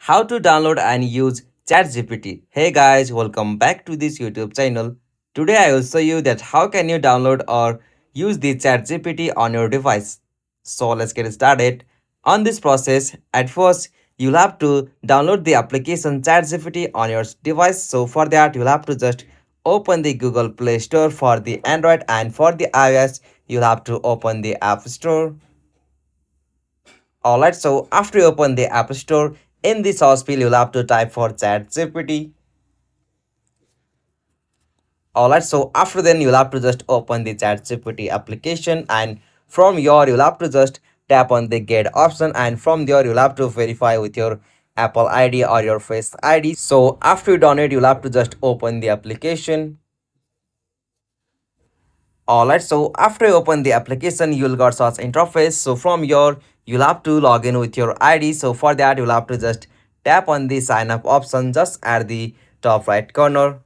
how to download and use ChatGPT. Hey guys, welcome back to this YouTube channel. Today I will show you that how can you download or use the ChatGPT on your device. So let's get started. On this process, at first you'll have to download the application ChatGPT on your device. So for that you'll have to just open the Google Play Store for the Android, and for the iOS you'll have to open the App Store. Alright, so after you open the App Store, in the search field you'll have to type for ChatGPT. Alright, so after then you'll have to just open the ChatGPT application, and from here you'll have to just tap on the get option, and from there you'll have to verify with your Apple ID or your Face ID. So after you done it, you'll have to just open the application. Alright, so after you open the application, you'll got such interface. So from here, you'll have to log in with your ID. So for that, you'll have to just tap on the sign up option just at the top right corner.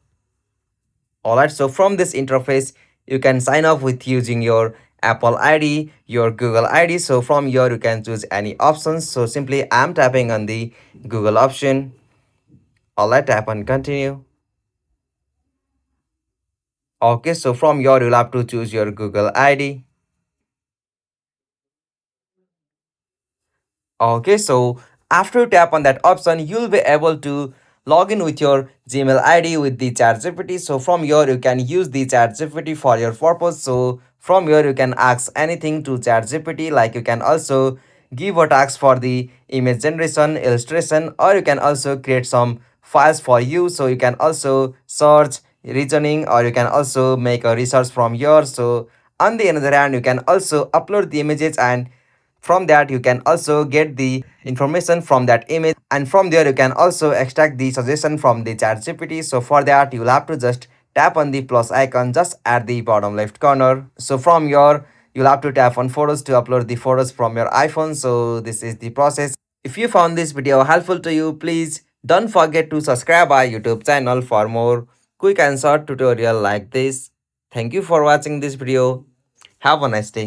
Alright, so from this interface, you can sign up with using your Apple ID, your Google ID. So from here, you can choose any options. So simply I'm tapping on the Google option. Alright, tap on continue. Okay, so from here, you'll have to choose your Google ID. Okay, so after you tap on that option, you'll be able to log in with your Gmail ID with the ChatGPT. So from here, you can use the ChatGPT for your purpose. So from here, you can ask anything to ChatGPT. Like you can also give a task for the image generation, illustration, or you can also create some files for you. So you can also search reasoning, or you can also make a research from here. So on the other hand, you can also upload the images, and from that you can also get the information from that image, and from there you can also extract the suggestion from the ChatGPT. So for that you'll have to just tap on the plus icon just at the bottom left corner. So from here you'll have to tap on photos to upload the photos from your iPhone. So this is the process. If you found this video helpful to you, please don't forget to subscribe our YouTube channel for more quick and short tutorial like this. Thank you for watching this video. Have a nice day.